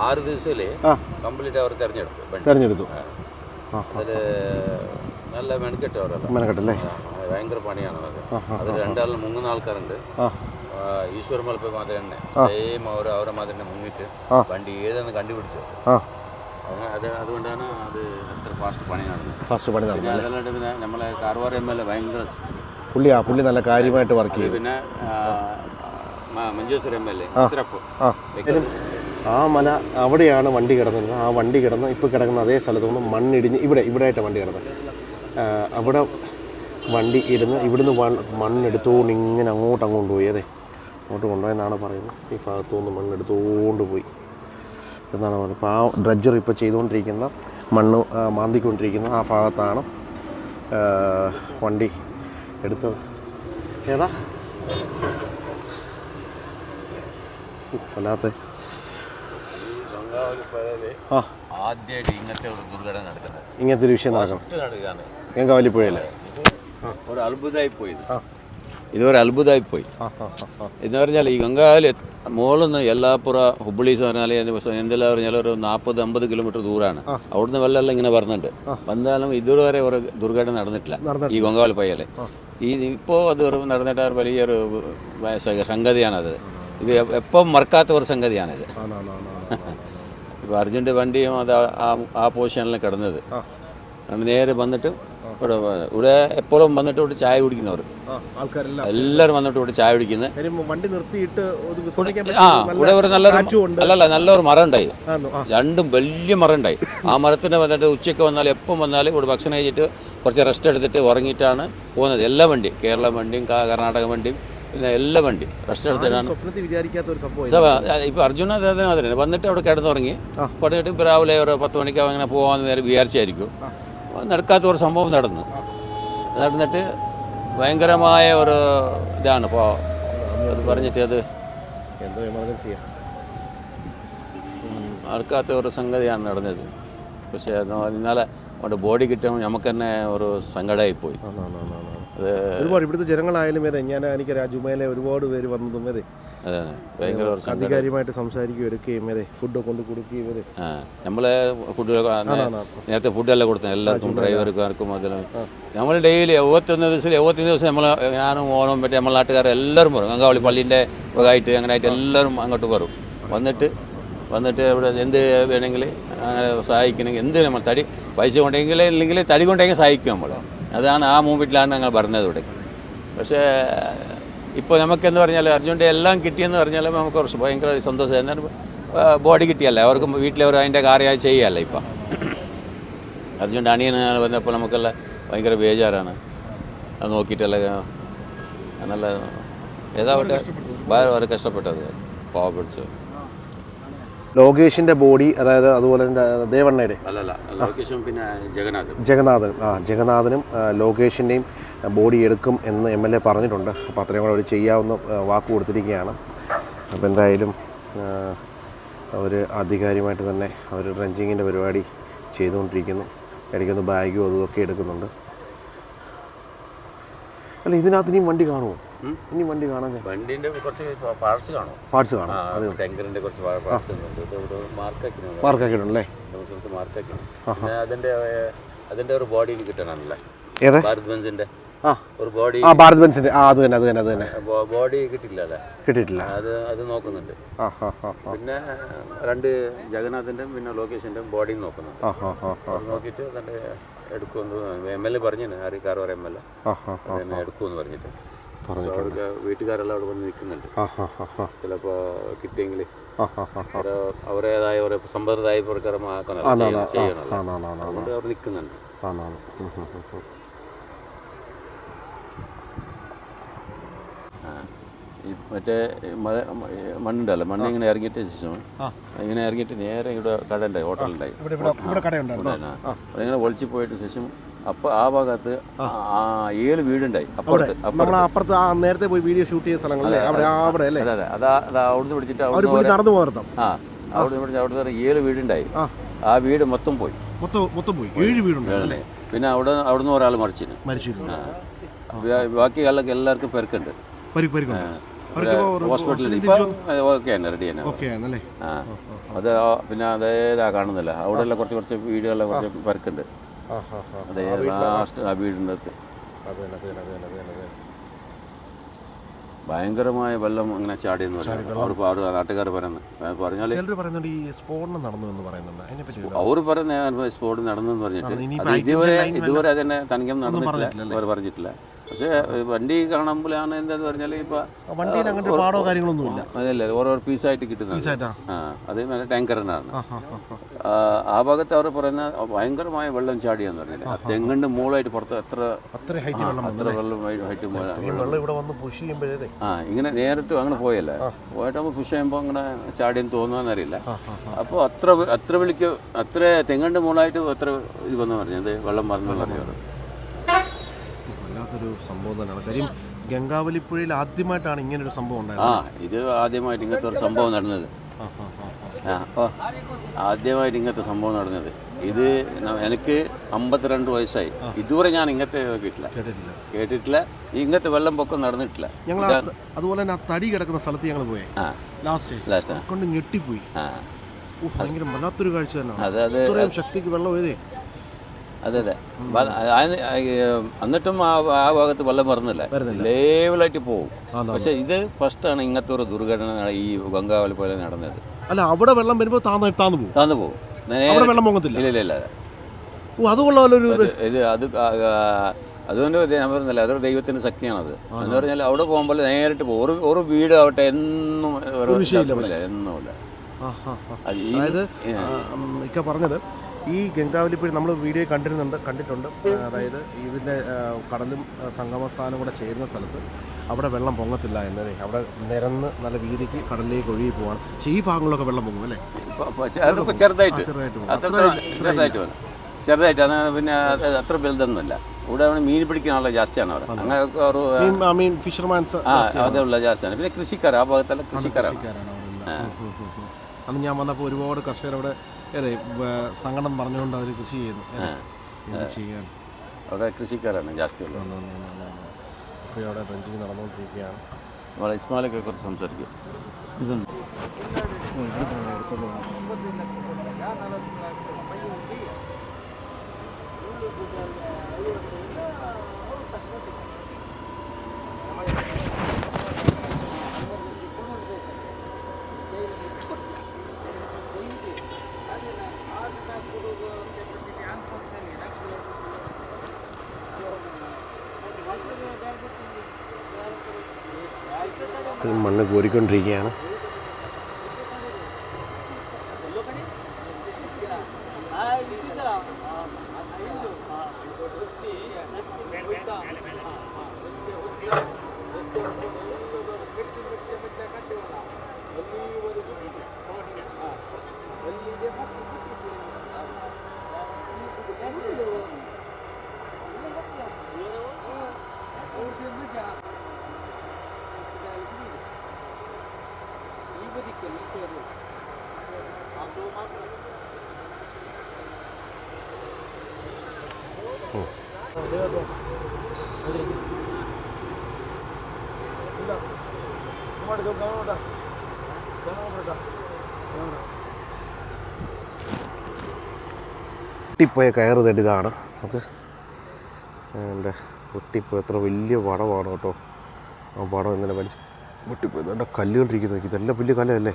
6 ദിവസത്തില് complete അവർ തെരഞ്ഞെടുത്തു. അതിൽ നല്ല മെനക്കെട്ടല്ലേ, ഭയങ്കര പണിയാണ് അത്. രണ്ടാളും മുങ്ങുന്ന ആൾക്കാരുണ്ട്. ഈശ്വരമല പോയി മാത്രമേ തന്നെ സെയിം അവരെ മാത്രം തന്നെ മുങ്ങിട്ട് വണ്ടി ഏതെന്ന് കണ്ടുപിടിച്ചത്. അതുകൊണ്ടാണ് അത് എത്ര ഫാസ്റ്റ് പണി നടന്നത്. അതല്ലാണ്ട് പിന്നെ നമ്മളെ കാർവാർ MLA ഭയങ്കര പുള്ളി നല്ല കാര്യമായിട്ട് വർക്ക് ചെയ്യും. പിന്നെ മഞ്ചേശ്വർ MLA ആ മല അവിടെയാണ് വണ്ടി കിടന്നത്. ആ വണ്ടി കിടന്ന് ഇപ്പോൾ കിടക്കുന്ന അതേ സ്ഥലത്ത് നിന്ന് മണ്ണിടിഞ്ഞ് ഇവിടെയായിട്ട് വണ്ടി കിടന്നത്. അവിടെ വണ്ടി ഇടുന്ന് ഇവിടുന്ന് മണ്ണെടുത്തുകൊണ്ട് ഇങ്ങനെ അങ്ങോട്ട് പോയി. അങ്ങോട്ട് കൊണ്ടുപോയെന്നാണ് പറയുന്നത്. ഈ ഭാഗത്തുനിന്ന് മണ്ണെടുത്തുകൊണ്ട് പോയി എന്നാണ് പറയുന്നത്. അപ്പോൾ ആ ഡ്രഡ്ജർ ഇപ്പോൾ ചെയ്തുകൊണ്ടിരിക്കുന്ന മണ്ണ് മാന്തിക്കൊണ്ടിരിക്കുന്ന ആ ഭാഗത്താണ് വണ്ടി എടുത്തത്. ഏതാ അല്ലാത്ത ആദ്യമായിട്ട് ഇങ്ങനത്തെ ഒരു ദുർഘടന നടക്കുന്നത്, ഇങ്ങനത്തെ ഒരു വിഷയം നടക്കുന്നത് ഗംഗാവലിപ്പുഴയിലെ ഒരു അത്ഭുതമായി പോയി. എന്ന് പറഞ്ഞാൽ ഈ ഗംഗാവലി മുകളിൽ നിന്ന് യെല്ലാപ്പുറ ഹുബ്ബളി പറഞ്ഞാൽ എന്തെല്ലാം പറഞ്ഞാൽ ഒരു 40-50 കിലോമീറ്റർ ദൂരമാണ്. അവിടുന്ന് വെള്ളമെല്ലാം ഇങ്ങനെ വരുന്നുണ്ട്. വന്നാലും ഇതുവരെ ഒരു ദുർഘടന നടന്നിട്ടില്ല ഈ ഗംഗാവലി പയ്യല്. ഇപ്പോൾ അത് നടന്നിട്ട് വലിയൊരു സംഗതിയാണത്. ഇത് എപ്പം മറക്കാത്ത ഒരു സംഗതിയാണിത്. ഇപ്പോൾ അർജുൻ്റെ വണ്ടിയും അത് ആ പൊസിഷനിലാണ് കിടന്നത്. നേരെ വന്നിട്ട് ഇവിടെ എപ്പോഴും വന്നിട്ട് ഇവിടെ ചായ കുടിക്കുന്നവർ എല്ലാവരും വന്നിട്ട് ഇവിടെ ചായ കുടിക്കുന്നത്. ഇവിടെ ഒരു നല്ലൊരു മരം ഉണ്ടായി, രണ്ടും വലിയ മരം ഉണ്ടായി. ആ മരത്തിന് വന്നിട്ട് ഉച്ചയ്ക്ക് വന്നാൽ എപ്പം വന്നാലും ഇവിടെ ഭക്ഷണം കഴിച്ചിട്ട് കുറച്ച് റെസ്റ്റ് എടുത്തിട്ട് ഉറങ്ങിയിട്ടാണ് പോകുന്നത്. എല്ലാ വണ്ടിയും, കേരള വണ്ടിയും കർണാടക വണ്ടിയും പിന്നെ എല്ലാ വണ്ടിയും റെസ്റ്റ് എടുത്തിട്ടാണ്. ഇപ്പോൾ അർജുന അതിന് വന്നിട്ട് അവിടെ കിടന്നുറങ്ങി പറഞ്ഞിട്ട് ഇപ്പോൾ രാവിലെ ഒരു 10 മണിക്ക് അങ്ങനെ പോകാമെന്ന് നേരെ വിചാരിച്ചായിരിക്കും. നടക്കാത്ത ഒരു സംഭവം നടന്നിട്ട് ഭയങ്കരമായ ഒരു ഇതാണ്. ഇപ്പോൾ അത് പറഞ്ഞിട്ട് അത് നടക്കാത്ത ഒരു സംഗതിയാണ് നടന്നത്. പക്ഷേ ഇന്നലെ അവിടെ ബോഡി കിട്ടുമ്പോൾ നമുക്ക് തന്നെ ഒരു സങ്കടമായി പോയി. ഒരുപാട് ഇവിടുത്തെ ജനങ്ങളായാലും എനിക്ക് ജുമയിലെ ഒരുപാട് പേര് വന്നതും ഭയങ്കര അധികാരിയുമായിട്ട് സംസാരിക്കുകയും എടുക്കുകയും ഫുഡ് കൊണ്ട് കൊടുക്കുകയും നമ്മളെ നേരത്തെ ഫുഡെല്ലാം കൊടുത്തത് എല്ലാവർക്കും, ഡ്രൈവർക്കാർക്കും. അതിലും നമ്മൾ ഡെയിലി 71 ദിവസം നമ്മൾ ഞാനും ഓണം പറ്റി നമ്മളെ നാട്ടുകാരെല്ലാവരും വരും. ഗംഗാവലി പള്ളീൻ്റെ വകയായിട്ട് അങ്ങനെ ആയിട്ട് എല്ലാവരും അങ്ങോട്ട് വരും. വന്നിട്ട് ഇവിടെ എന്ത് വേണമെങ്കിൽ അങ്ങനെ സഹായിക്കണമെങ്കിൽ എന്ത് നമ്മൾ പൈസ കൊണ്ടെങ്കിൽ ഇല്ലെങ്കിൽ തടി കൊണ്ടെങ്കിൽ സഹായിക്കും നമ്മൾ. അതാണ് ആ മൂമെൻറ്റിലാണ് ഞങ്ങൾ പറഞ്ഞത് ഇവിടെ. പക്ഷേ ഇപ്പോൾ നമുക്കെന്ന് പറഞ്ഞാൽ അർജുൻ്റെ എല്ലാം കിട്ടിയെന്ന് പറഞ്ഞാൽ നമുക്ക് കുറച്ച് ഭയങ്കര സന്തോഷം. എന്നാലും ബോഡി കിട്ടിയല്ല, അവർക്ക് വീട്ടിലവർ അതിൻ്റെ കാര്യമായി ചെയ്യല്ല. ഇപ്പം അർജുൻ്റെ അണിയൻ വന്നപ്പോൾ നമുക്കെല്ലാം ഭയങ്കര ബേജാറാണ്. അത് നോക്കിയിട്ടല്ല നല്ല ഏതാവട്ടെ വളരെ കഷ്ടപ്പെട്ടത് പാവപ്പെട്ടു. ലോകേഷിൻ്റെ ബോഡി, അതായത് അതുപോലെ തന്നെ ദേവണ്ണയുടെ പിന്നെ ജഗന്നാഥനും ലോകേഷിൻ്റെയും ബോഡി എടുക്കും എന്ന് MLA പറഞ്ഞിട്ടുണ്ട്. അപ്പോൾ അത്രയും കൂടെ അവർ ചെയ്യാവുന്ന വാക്ക് കൊടുത്തിരിക്കുകയാണ്. അപ്പോൾ എന്തായാലും അവർ ആധികാരികമായിട്ട് തന്നെ അവർ ഡ്രഞ്ചിങ്ങിൻ്റെ പരിപാടി ചെയ്തുകൊണ്ടിരിക്കുന്നു. ഇടയ്ക്കൊന്ന് ബാഗും അതുമൊക്കെ എടുക്കുന്നുണ്ട്. അല്ല, ഇതിനകത്ത് ഇനിയും വണ്ടി കാണുമോ? ഇനി വണ്ടി കാണാൻ വണ്ടിൻ്റെ കുറച്ച് പാർട്സ് കാണും. അത് ടാങ്കറിൻ്റെ കുറച്ച് മാർക്കാക്കിയിട്ടുണ്ടല്ലേ? അതിൻ്റെ ഒരു ബോഡി കിട്ടണമല്ലേ? ഭാരത് ബെൻസിൻ്റെ ഒരു ബോഡി. ഭാരത് ബെൻസിൻ്റെ അത് തന്നെ ബോഡി കിട്ടിയിട്ടില്ല. അത് നോക്കുന്നുണ്ട്. പിന്നെ 2 ജഗന്നാഥിൻ്റെ പിന്നെ ലോകേഷിൻ്റെ ബോഡി നോക്കുന്നുണ്ട്. നോക്കിയിട്ട് അതിൻ്റെ എടുക്കുമെന്ന് MLA പറഞ്ഞു. കാർവാർ MLA എടുക്കുമെന്ന് പറഞ്ഞിട്ട് അവർക്ക് വീട്ടുകാരെല്ലാം അവിടെ വന്ന് നിൽക്കുന്നുണ്ട്. ചിലപ്പോൾ കിട്ടിയെങ്കിൽ അവരേതായ ഒരു സമ്പ്രദായ പ്രകാരം ചെയ്യണമല്ലോ, അതുകൊണ്ട് അവർ നിൽക്കുന്നുണ്ട്. ഈ മറ്റേ മണ്ണുണ്ടല്ലോ, മണ്ണ് ഇങ്ങനെ ഇറങ്ങിയിട്ട് ശേഷം ഇങ്ങനെ ഇറങ്ങിയിട്ട് നേരെ ഇവിടെ കട ഉണ്ടായി, ഹോട്ടലുണ്ടായി. ഇങ്ങനെ ഒളിച്ചു പോയിട്ട് ശേഷം അപ്പോൾ ആ ഭാഗത്ത് 7 വീടുണ്ടായി. അപ്പുറത്ത് നേരത്തെ പോയി വീഡിയോ ഷൂട്ട് ചെയ്ത സ്ഥലങ്ങളല്ലേ? അതെ അവിടുന്ന് പിടിച്ചിട്ട് അവിടുന്ന് 7 വീടുണ്ടായി. ആ വീട് മൊത്തം പോയി. 7 വീടുണ്ട്. പിന്നെ അവിടുന്ന് ഒരാൾ മരിച്ചു. ബാക്കി എല്ലാവർക്കും പെരുക്കുണ്ട്. ഹോസ്പിറ്റലിൽ ഇപ്പം ഓക്കെ തന്നെ റെഡി തന്നെ ഓക്കെ ആണല്ലേ. ആ അത് പിന്നെ അതേതാ കാണുന്നില്ല അവിടെയുള്ള കുറച്ച് വീടുകളിലെ കുറച്ച് പരക്കുണ്ട്. അതേ ലാസ്റ്റ് ആ വീടിൻ്റെ അടുത്ത് ഭയങ്കരമായ വെള്ളം ഇങ്ങനെ ചാടിയെന്ന് പറഞ്ഞു. അവർ നാട്ടുകാർ പറയുന്നത് പറഞ്ഞാൽ ഈ സ്ഫോടനം നടന്നു എന്ന് പറയുന്നുണ്ട്. അവർ പറയുന്ന സ്ഫോടനം നടന്നെന്ന് പറഞ്ഞിട്ട് അത് ഇതുവരെ അതിനെ തനിഖം നടന്നിട്ടില്ല, അവർ പറഞ്ഞിട്ടില്ല. പക്ഷേ വണ്ടി കാണുമ്പോഴാണ് എന്താന്ന് പറഞ്ഞാൽ ഇപ്പം വണ്ടിയിൽ അങ്ങനത്തെ പാടോ കാര്യങ്ങളൊന്നുമില്ല. അതല്ല ഓരോ പീസായിട്ട് കിട്ടുന്നത്. ആ അത് നല്ല ടാങ്കറിനാണ്. ആ ഭാഗത്ത് അവർ പറയുന്ന ഭയങ്കരമായ വെള്ളം ചാടിയെന്ന് പറഞ്ഞില്ല. ആ തെങ്ങിൻ്റെ മുകളായിട്ട് പുറത്ത് അത്ര വെള്ളം ഹൈറ്റ് ഇങ്ങനെ നേരിട്ട് അങ്ങനെ പോയല്ലേ, പോയിട്ട് നമ്മൾ പുഷ് ചെയ്യുമ്പോൾ അങ്ങനെ ചാടിയെന്ന് തോന്നുന്നറിയില്ല. അപ്പോൾ അത്ര തെങ്ങിൻ്റെ മുകളായിട്ട് അത്ര ഇത് വന്നു പറഞ്ഞത് വെള്ളം മറന്നുള്ള അറിയാറ്. വല്ലാത്തൊരു സംഭവം തന്നെയാണ്. കാര്യം ഗംഗാവലിപ്പുഴയിൽ ആദ്യമായിട്ടാണ് ഇങ്ങനൊരു സംഭവം ഉണ്ടായത്. ഇത് ആദ്യമായിട്ട് ഇങ്ങനത്തെ ഒരു സംഭവം നടന്നത്. ആദ്യമായിട്ട് ഇങ്ങനത്തെ സംഭവം നടന്നത്. ഇത് എനിക്ക് 52 വയസ്സായി, ഇതുവരെ ഞാൻ ഇങ്ങനത്തെ കേട്ടിട്ടില്ല. ഇങ്ങനത്തെ വെള്ളം പൊക്കം നടന്നിട്ടില്ല. ഞങ്ങൾ അതുപോലെ തന്നെ ആ തടി കിടക്കുന്ന സ്ഥലത്ത് ഞങ്ങൾ പോയി ലാസ്റ്റ് കൊണ്ട് ഞെട്ടിപ്പോയി. ഭയങ്കര വല്ലാത്തൊരു കാഴ്ച തന്നെ. ശക്തിക്ക് വെള്ളം ഏതേ. അതെ എന്നിട്ടും ആ ഭാഗത്ത് വെള്ളം വരുന്നില്ല, ലേവലായിട്ട് പോകും. പക്ഷെ ഇത് ഫസ്റ്റാണ് ഇങ്ങനത്തെ ഒരു ദുർഘടന ഈ ഗംഗാവലിപ്പുഴ നടന്നത്. അല്ല അവിടെ വെള്ളം വരുമ്പോൾ താന്നു പോകും. വെള്ളം പൊങ്ങത്തില്ല. ഇല്ല. ഇത് അതുകൊണ്ട് ഞാൻ പറഞ്ഞില്ല, അതൊരു ദൈവത്തിൻ്റെ ശക്തിയാണത്. എന്ന് പറഞ്ഞാൽ അവിടെ പോകുമ്പോൾ നേരിട്ട് പോകും. ഒരു വീട് ആവട്ടെ എന്നുമില്ല. അതായത് ഇക്ക പറഞ്ഞത് ഈ ഗംഗാവലിപ്പുഴ നമ്മൾ വീഡിയോ കണ്ടിട്ടുണ്ട്. അതായത് ഇതിൻ്റെ കടലും സംഗമസ്ഥാനം കൂടെ ചേരുന്ന സ്ഥലത്ത് അവിടെ വെള്ളം പൊങ്ങത്തില്ല എന്നതേ. അവിടെ നിരന്ന് നല്ല വീതിക്ക് കടലിലേക്ക് ഒഴുകി പോവാണ്. പക്ഷേ ഈ ഭാഗങ്ങളിലൊക്കെ വെള്ളം പൊങ്ങും അല്ലേ? ചെറുതായിട്ട് അത് പിന്നെ അത്ര വലുതൊന്നുമില്ല. ഇവിടെ മീൻ പിടിക്കാനുള്ള ജാസ്തിയാണ് അവിടെ. അങ്ങനെ ഫിഷർമാൻസ് അതുള്ള ജാസ്തിയാണ്. പിന്നെ കൃഷിക്കാർ, ആ ഭാഗത്തുള്ള കൃഷിക്കാരാണ്. അന്ന് ഞാൻ വന്നപ്പോൾ ഒരുപാട് കർഷകർ അവിടെ സങ്കടം പറഞ്ഞുകൊണ്ട് അവർ കൃഷി ചെയ്യുന്നു. ചെയ്യാൻ അവിടെ കൃഷിക്കാരാണ് ജാസ്തി ഉള്ളത്. അപ്പോൾ അവിടെ റെഞ്ചിങ് നടന്നുകൊണ്ടിരിക്കുകയാണ്. നമ്മളെ ഇസ്മാലൊക്കെ കുറച്ച് സംസാരിക്കും. മണ്ണ് കോരിക്കൊണ്ടിരിക്കുകയാണ്. പൊട്ടിപ്പോയ കയറ് തട്ടിയതാണ് നമുക്ക്. എൻ്റെ പൊട്ടിപ്പോയി. എത്ര വലിയ പടമാണ് കേട്ടോ. ആ പടം ഇന്നലെ വലിച്ച് പൊട്ടിപ്പോയത്. എൻ്റെ കല്ലുകൊണ്ടിരിക്കുന്നു. ഇതെല്ലാം വലിയ കല്ലല്ലേ,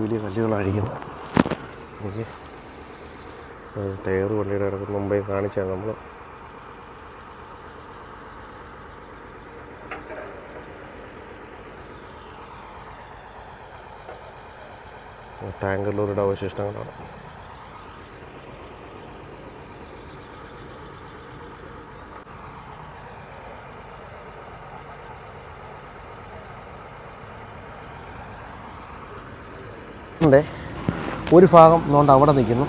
വലിയ കല്ലുകളായിരിക്കും. ഓക്കെ, ടയർ വണ്ടിയുടെ കിടക്കുന്ന മുമ്പേ കാണിച്ചാൽ നമ്മൾ ടാങ്കർ ലോറിയുടെ അവശിഷ്ടങ്ങളാണ്. ഒരു ഭാഗം നോണ്ട് അവിടെ നിൽക്കുന്നു.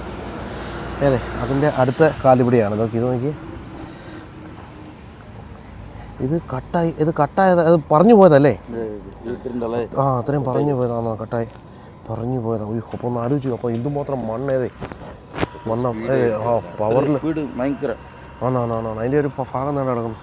അതെ, അതിൻ്റെ അടുത്ത കാലിപിടിയാണ്. നോക്കി ഇത് കട്ടായത്. അത് പറഞ്ഞു പോയതല്ലേ? അത്രയും പറഞ്ഞു പോയതാണോ? കട്ടായി പറഞ്ഞു പോയതാണ്. അപ്പോൾ ഒന്ന് ആലോചിച്ചു. അപ്പോൾ എന്തുമാത്രം മണ്ണേതേ മണ്ണ പവറിൽ ഭയങ്കര ആണോ അതിൻ്റെ ഒരു ഭാഗം തന്നെ കിടക്കുന്നു.